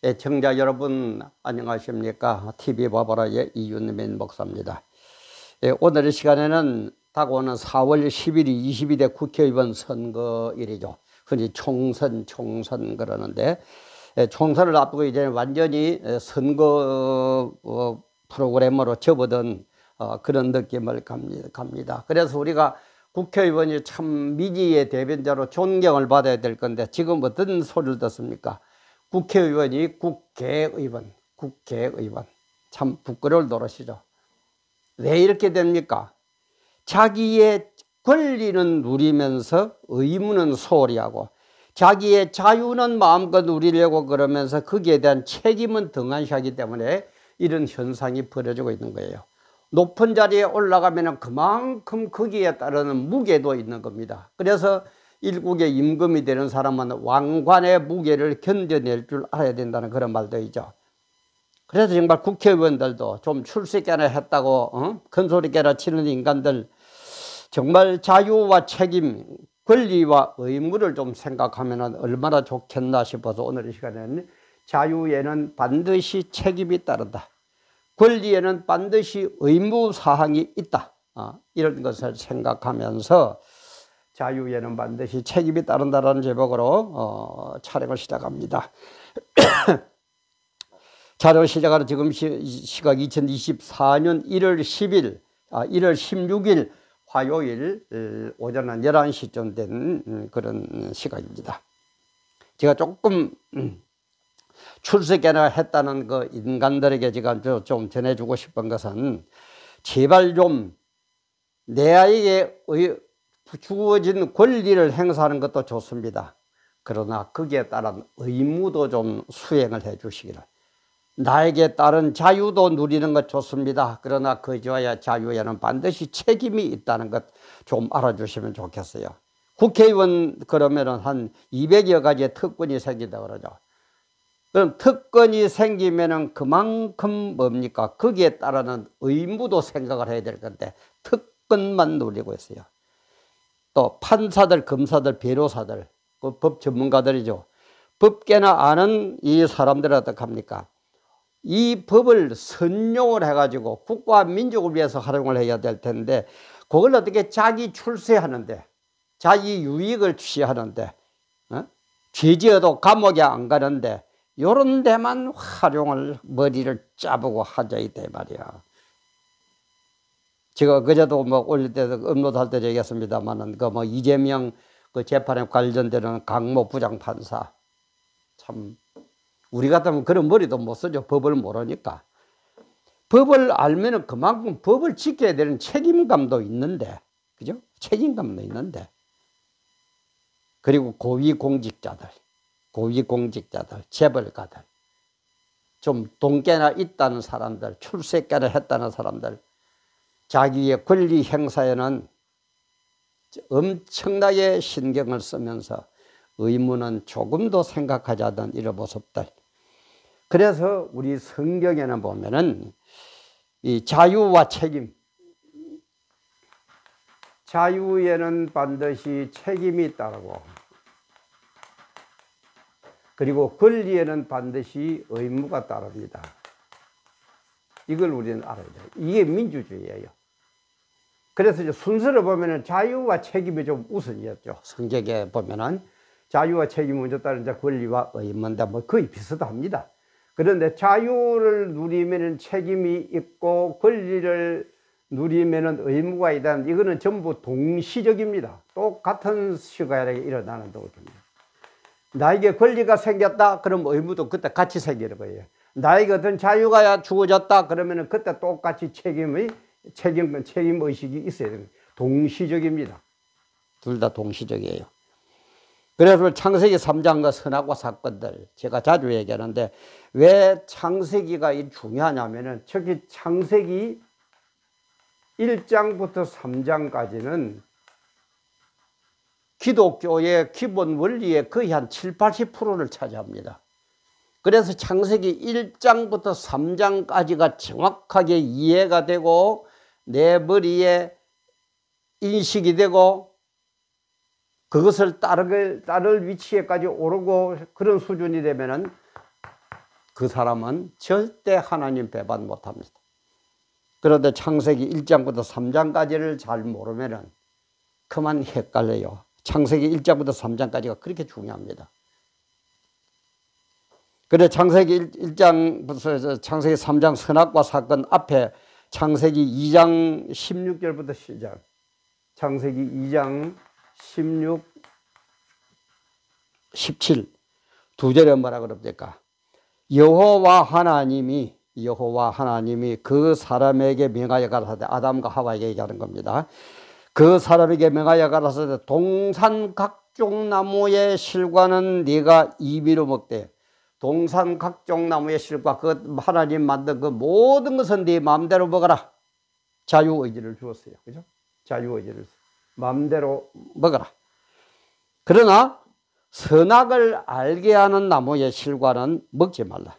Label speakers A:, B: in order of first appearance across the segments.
A: 애청자 여러분 안녕하십니까? TV 바보라의 이윤민 목사입니다. 오늘의 시간에는 다가오는 4월 10일이 22대 국회의원 선거일이죠. 흔히 총선 그러는데, 총선을 앞두고 이제 완전히 선거 프로그램으로 접어든 그런 느낌을 갑니다. 그래서 우리가 국회의원이 참 민의의 대변자로 존경을 받아야 될 건데, 지금 어떤 소리를 듣습니까? 국회의원이 국회의원. 참 부끄러울 노릇이죠. 왜 이렇게 됩니까? 자기의 권리는 누리면서 의무는 소홀히 하고, 자기의 자유는 마음껏 누리려고 그러면서 거기에 대한 책임은 등한시하기 때문에 이런 현상이 벌어지고 있는 거예요. 높은 자리에 올라가면 그만큼 거기에 따르는 무게도 있는 겁니다. 그래서 일국의 임금이 되는 사람은 왕관의 무게를 견뎌낼 줄 알아야 된다는 그런 말도 있죠. 그래서 정말 국회의원들도 좀 출세께나 했다고 큰 소리께나 치는 인간들, 정말 자유와 책임, 권리와 의무를 좀 생각하면 얼마나 좋겠나 싶어서 오늘 이 시간에는 자유에는 반드시 책임이 따른다, 권리에는 반드시 의무사항이 있다, 이런 것을 생각하면서 자유에는 반드시 책임이 따른다라는 제목으로 촬영을 시작합니다. 촬영 시작하는 지금 시각 2024년 1월 16일 화요일 오전 한 11시쯤 된 그런 시각입니다. 제가 조금 출세계나 했다는 그 인간들에게 제가 좀 전해주고 싶은 것은, 제발 좀 내 아이에게 주어진 권리를 행사하는 것도 좋습니다. 그러나 거기에 따른 의무도 좀 수행을 해 주시기를. 나에게 따른 자유도 누리는 것 좋습니다. 그러나 그저야 자유에는 반드시 책임이 있다는 것 좀 알아주시면 좋겠어요. 국회의원 그러면은 한 200여 가지의 특권이 생긴다 그러죠. 그럼 특권이 생기면은 그만큼 뭡니까? 거기에 따르는 의무도 생각을 해야 될 건데 특권만 누리고 있어요. 또 판사들, 검사들, 변호사들, 그 법 전문가들이죠. 법계나 아는 이 사람들은 어떡합니까? 이 법을 선용을 해가지고 국가와 민족을 위해서 활용을 해야 될 텐데, 그걸 어떻게 자기 출세하는데, 자기 유익을 취하는데, 죄지어도 감옥에 안 가는데 요런 데만 활용을 머리를 짜보고 하자 이때 말이야. 제가 그제도 뭐 올릴 때 업로드할 때 얘기했습니다만은 그 뭐 이재명 그 재판에 관련되는 강모 부장판사, 참 우리 같으면 그런 머리도 못 쓰죠. 법을 모르니까. 법을 알면은 그만큼 법을 지켜야 되는 책임감도 있는데, 그죠? 책임감도 있는데. 그리고 고위공직자들, 재벌가들, 좀 돈깨나 있다는 사람들, 출세깨나 했다는 사람들, 자기의 권리 행사에는 엄청나게 신경을 쓰면서 의무는 조금도 생각하지 않는 이런 모습들. 그래서 우리 성경에는 보면은 이 자유와 책임, 자유에는 반드시 책임이 따르고, 그리고 권리에는 반드시 의무가 따릅니다. 이걸 우리는 알아야 돼요. 이게 민주주의예요. 그래서 이제 순서를 보면은 자유와 책임이 좀 우선이었죠. 성경에 보면은 자유와 책임이 먼저 따르자 권리와 의무인데 뭐 거의 비슷합니다. 그런데 자유를 누리면은 책임이 있고 권리를 누리면은 의무가 있다. 이거는 전부 동시적입니다. 똑같은 시간에 일어나는 거거든요. 나에게 권리가 생겼다 그럼 의무도 그때 같이 생기는 거예요. 나에게 어떤 자유가 주어졌다 그러면은 그때 똑같이 책임의식이 있어야 됩니다. 동시적입니다. 둘 다 동시적이에요. 그래서 창세기 3장과 선악과 사건들 제가 자주 얘기하는데, 왜 창세기가 중요하냐면은 특히 창세기 1장부터 3장까지는 기독교의 기본 원리의 거의 한 7, 80%를 차지합니다. 그래서 창세기 1장부터 3장까지가 정확하게 이해가 되고 내 머리에 인식이 되고 그것을 따를 위치에까지 오르고 그런 수준이 되면은 그 사람은 절대 하나님 배반 못합니다. 그런데 창세기 1장부터 3장까지를 잘 모르면은 그만 헷갈려요. 창세기 1장부터 3장까지가 그렇게 중요합니다. 그래 창세기 1장부터 창세기 3장 선악과 사건 앞에 창세기 2장 16절부터 시작. 창세기 2장 16, 17 두 절에 뭐라 그럽니까? 여호와 하나님이 그 사람에게 명하여 가라사대, 아담과 하와에게 얘기하는 겁니다. 그 사람에게 명하여 가라사대 동산 각종 나무의 실과는 네가 임의로 먹되, 동산 각종 나무의 실과 그 하나님 만든 그 모든 것은 네 마음대로 먹어라. 자유의지를 주었어요. 그죠? 자유의지를 마음대로 먹어라. 그러나 선악을 알게 하는 나무의 실과는 먹지 말라.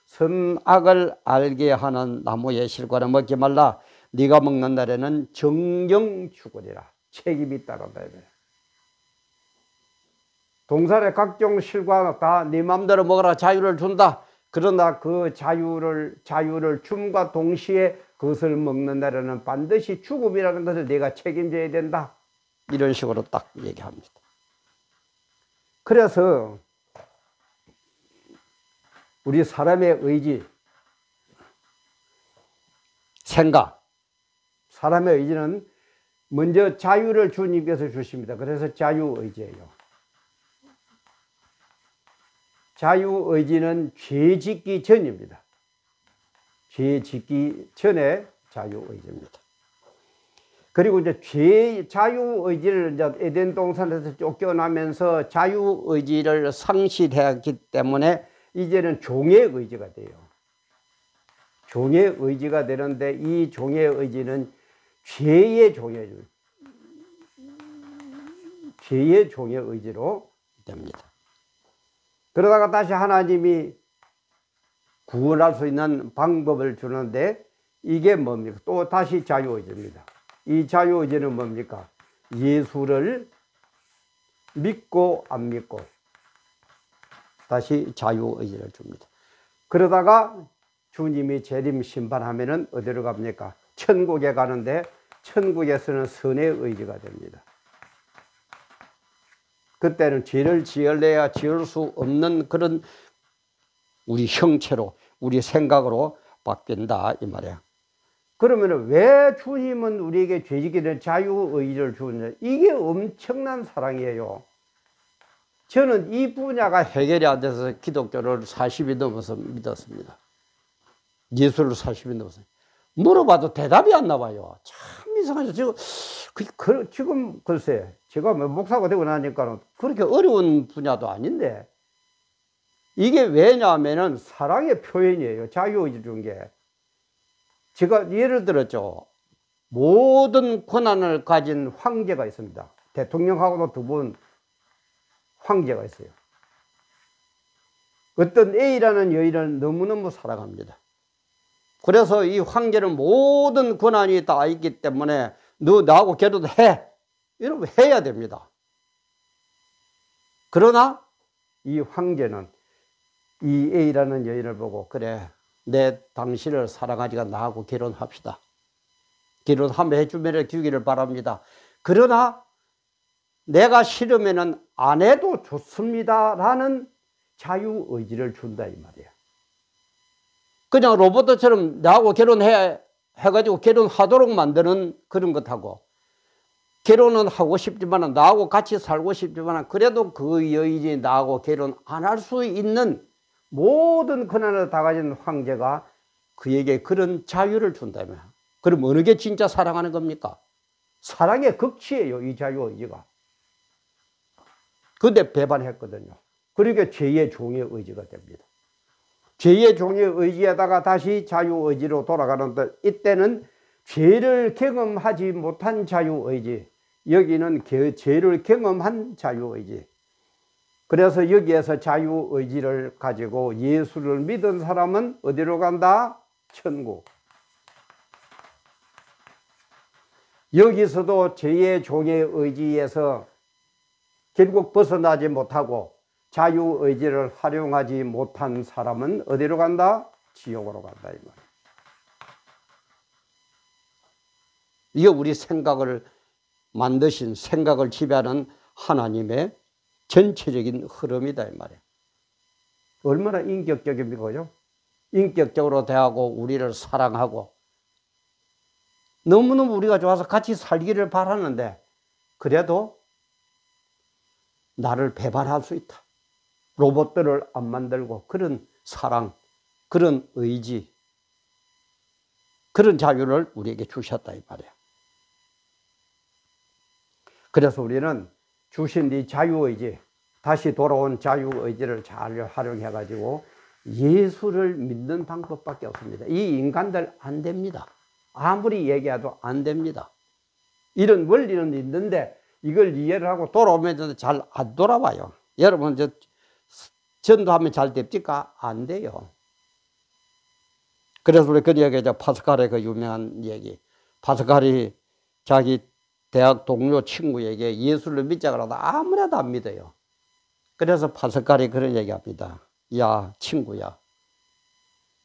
A: 선악을 알게 하는 나무의 실과는 먹지 말라. 네가 먹는 날에는 정령 죽으리라. 책임이 따른다. 동산의 각종 실과 다 네 마음대로 먹어라. 자유를 준다. 그러나 그 자유를 줌과 동시에 그것을 먹는 날에는 반드시 죽음이라는 것을 네가 책임져야 된다. 이런 식으로 딱 얘기합니다. 그래서 우리 사람의 의지, 생각, 사람의 의지는 먼저 자유를 주님께서 주십니다. 그래서 자유의지예요. 자유의지는 죄 짓기 전입니다. 죄 짓기 전에 자유의지입니다. 그리고 이제 자유의지를 이제 에덴 동산에서 쫓겨나면서 자유의지를 상실했기 때문에 이제는 종의 의지가 돼요. 종의 의지가 되는데 이 종의 의지는 죄의 종의 의지로 됩니다. 그러다가 다시 하나님이 구원할 수 있는 방법을 주는데 이게 뭡니까? 또 다시 자유의지입니다. 이 자유의지는 뭡니까? 예수를 믿고 안 믿고 다시 자유의지를 줍니다. 그러다가 주님이 재림 심판하면은 어디로 갑니까? 천국에 가는데 천국에서는 선의 의지가 됩니다. 그때는 죄를 지을래야 지을 수 없는 그런 우리 형체로, 우리 생각으로 바뀐다 이 말이야. 그러면 왜 주님은 우리에게 죄짓게 된 자유의지를 주느냐? 이게 엄청난 사랑이에요. 저는 이 분야가 해결이 안 돼서 기독교를 40이 넘어서 믿었습니다. 예수를 40이 넘어서. 물어봐도 대답이 안 나와요. 참 이상하죠. 지금 글쎄, 제가 목사가 되고 나니까 그렇게 어려운 분야도 아닌데, 이게 왜냐하면은 사랑의 표현이에요. 자유의지 준 게. 제가 예를 들었죠. 모든 권한을 가진 황제가 있습니다. 대통령하고도 두 분 황제가 있어요. 어떤 A라는 여인을 너무너무 사랑합니다. 그래서 이 황제는 모든 권한이 다 있기 때문에 너 나하고 결혼도 해. 이러면 해야 됩니다. 그러나 이 황제는 이 A라는 여인을 보고 그래, 내 당신을 사랑하니까 나하고 결혼합시다. 결혼하면 해주면 주기를 바랍니다. 그러나 내가 싫으면 안 해도 좋습니다 라는 자유의지를 준다 이 말이야. 그냥 로봇처럼 나하고 해가지고 결혼하도록 만드는 그런 것하고, 결혼은 하고 싶지만 나하고 같이 살고 싶지만 그래도 그 여인이 나하고 결혼 안 할 수 있는 모든 권한을 다 가진 황제가 그에게 그런 자유를 준다며. 그럼 어느 게 진짜 사랑하는 겁니까? 사랑의 극치예요, 이 자유의지가. 근데 배반했거든요. 그러니까 죄의 종의 의지가 됩니다. 죄의 종의 의지에다가 다시 자유의지로 돌아가는데, 이때는 죄를 경험하지 못한 자유의지, 여기는 죄를 경험한 자유의지. 그래서 여기에서 자유의지를 가지고 예수를 믿은 사람은 어디로 간다? 천국. 여기서도 죄의 종의 의지에서 결국 벗어나지 못하고 자유의지를 활용하지 못한 사람은 어디로 간다? 지옥으로 간다 이 말이에요. 이게 우리 생각을 만드신, 생각을 지배하는 하나님의 전체적인 흐름이다 이 말이에요. 얼마나 인격적입니까? 그죠? 인격적으로 대하고 우리를 사랑하고 너무너무 우리가 좋아서 같이 살기를 바라는데 그래도 나를 배반할 수 있다. 로봇들을 안 만들고 그런 사랑, 그런 의지, 그런 자유를 우리에게 주셨다 이 말이에요. 그래서 우리는 주신 이 자유의지, 다시 돌아온 자유의지를 잘 활용해 가지고 예수를 믿는 방법밖에 없습니다. 이 인간들 안 됩니다. 아무리 얘기해도 안 됩니다. 이런 원리는 있는데 이걸 이해를 하고 돌아오면 잘 안 돌아와요. 여러분 전도하면 잘 됩니까? 안 돼요. 그래서 우리 그 얘기, 파스칼의 그 유명한 얘기. 파스칼이 자기 대학 동료 친구에게 예수를 믿자 그러다 아무래도 안 믿어요. 그래서 파스칼이 그런 얘기 합니다. 야, 친구야.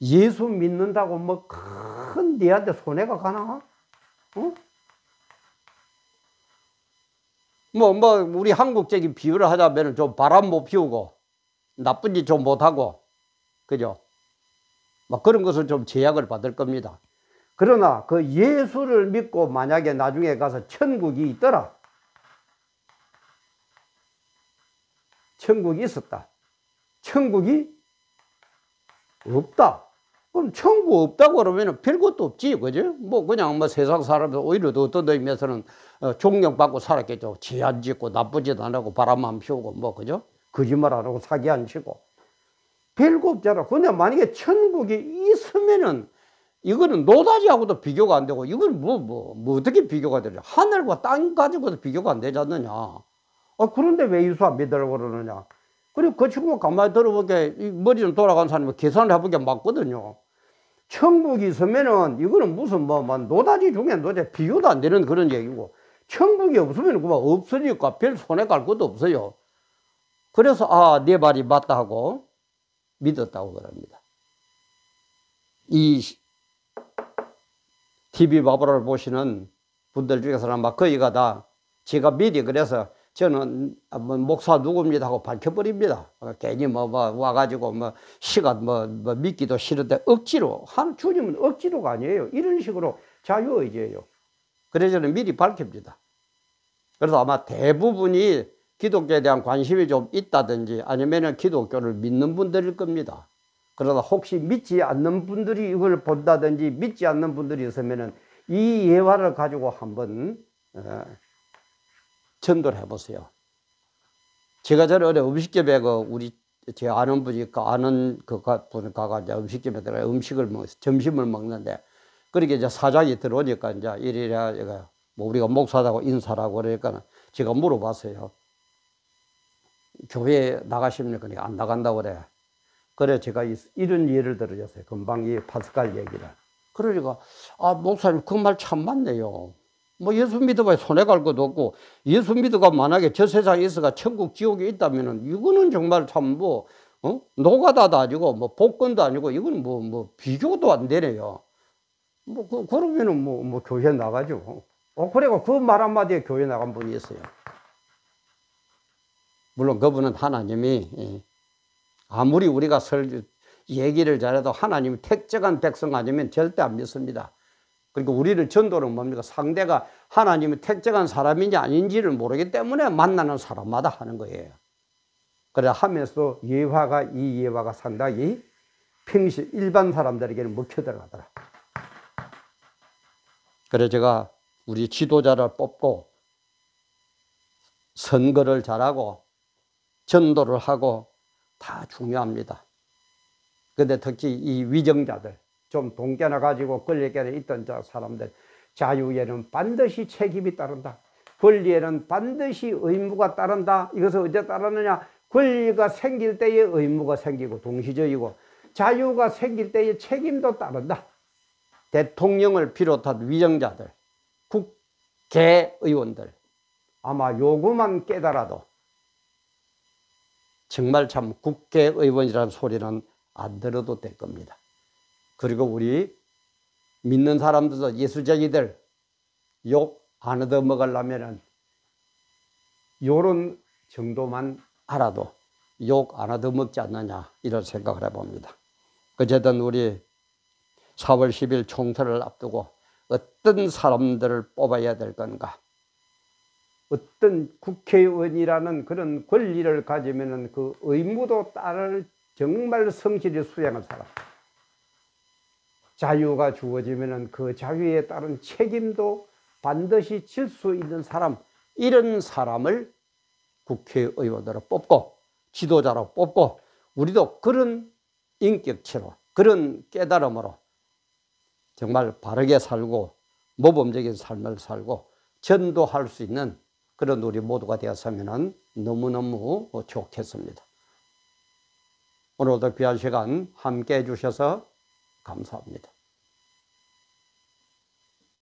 A: 예수 믿는다고 뭐 큰 네한테 손해가 가나? 어? 우리 한국적인 비유를 하자면 좀 바람 못 피우고, 나쁜 짓 좀 못하고, 그죠? 막 그런 것은 좀 제약을 받을 겁니다. 그러나 그 예수를 믿고 만약에 나중에 가서 천국이 있더라. 천국이 있었다. 천국이 없다. 그럼 천국 없다고 그러면 별것도 없지, 그죠? 그냥 세상 사람들 오히려 더 어떤 의미에서는 존경받고 살았겠죠. 죄 안 짓고 나쁜 짓 안 하고 바람 안 피우고 그죠? 거짓말 안 하고 사기 안 치고. 별거 없잖아. 근데 만약에 천국이 있으면은 이거는 노다지하고도 비교가 안 되고 이건 어떻게 비교가 되냐. 하늘과 땅 가지고도 비교가 안 되지 않느냐. 그런데 왜 예수 안 믿으라고 그러느냐. 그리고 그 친구가 가만히 들어보게 머리는 돌아간 사람이 계산을 해보게 맞거든요. 천국이 있으면은 이거는 무슨 노다지 중에 도대체 비교도 안 되는 그런 얘기고 천국이 없으면 그만 없으니까 별 손해 갈 것도 없어요. 그래서 내 말이 맞다 하고 믿었다고 그럽니다. 이 TV 바보를 보시는 분들 중에서는 아마 거의가 다 제가 미리 그래서 저는 목사 누굽니다 하고 밝혀버립니다. 괜히 와가지고 시간 믿기도 싫은데 억지로, 주님은 억지로가 아니에요. 이런 식으로 자유의지예요. 그래서 저는 미리 밝힙니다. 그래서 아마 대부분이 기독교에 대한 관심이 좀 있다든지 아니면은 기독교를 믿는 분들일 겁니다. 그러다 혹시 믿지 않는 분들이 이걸 본다든지 믿지 않는 분들이 있으면은 이 예화를 가지고 한번 전도를 해보세요. 제가 전에 음식점에 제 아는 분이 아는 분 가가 이제 음식점에 들어가 음식을 점심을 먹는데 그렇게 이제 사장이 들어오니까 이제 이래라 우리가 목사라고 인사라고 그러니까 제가 물어봤어요. 교회 나가십니까? 그러니까 안 나간다고 그래. 그래 제가 이런 예를 들어줬어요. 금방 이 파스칼 얘기를. 그러니까 목사님 그 말 참 맞네요. 예수 믿어봐야 손해 갈 것도 없고 예수 믿어가 만약에 저 세상에 있어가 천국 지옥이 있다면은 이거는 정말 참 노가다도 아니고 복권도 아니고 이건 비교도 안 되네요. 그러면은 교회 나가죠. 그래가 그 말 한마디에 교회 나간 분이 있어요. 물론 그분은 하나님이 아무리 우리가 얘기를 잘해도 하나님이 택정한 백성 아니면 절대 안 믿습니다. 그러니까 우리를 전도는 뭡니까? 상대가 하나님이 택정한 사람인지 아닌지를 모르기 때문에 만나는 사람마다 하는 거예요. 그래 하면서 이 예화가 상당히 평시 일반 사람들에게는 먹혀 들어가더라. 그래 제가 우리 지도자를 뽑고 선거를 잘하고 전도를 하고 다 중요합니다. 근데 특히 이 위정자들, 좀 동계나 가지고 권력에 있던 사람들, 자유에는 반드시 책임이 따른다. 권리에는 반드시 의무가 따른다. 이것은 어디에 따르느냐? 권리가 생길 때에 의무가 생기고 동시적이고 자유가 생길 때에 책임도 따른다. 대통령을 비롯한 위정자들, 국회의원들 아마 요거만 깨달아도 정말 참 국회의원이라는 소리는 안 들어도 될 겁니다. 그리고 우리 믿는 사람들도 예수쟁이들 욕 안 얻어먹으려면은 요런 정도만 알아도 욕 안 얻어먹지 않느냐 이런 생각을 해봅니다. 어쨌든 우리 4월 10일 총선을 앞두고 어떤 사람들을 뽑아야 될 건가, 어떤 국회의원이라는 그런 권리를 가지면은 그 의무도 따를 정말 성실히 수행한 사람, 자유가 주어지면은 그 자유에 따른 책임도 반드시 질 수 있는 사람, 이런 사람을 국회의원으로 뽑고 지도자로 뽑고 우리도 그런 인격체로 그런 깨달음으로 정말 바르게 살고 모범적인 삶을 살고 전도할 수 있는 그런 우리 모두가 되었으면 너무너무 좋겠습니다. 오늘도 귀한 시간 함께 해주셔서 감사합니다.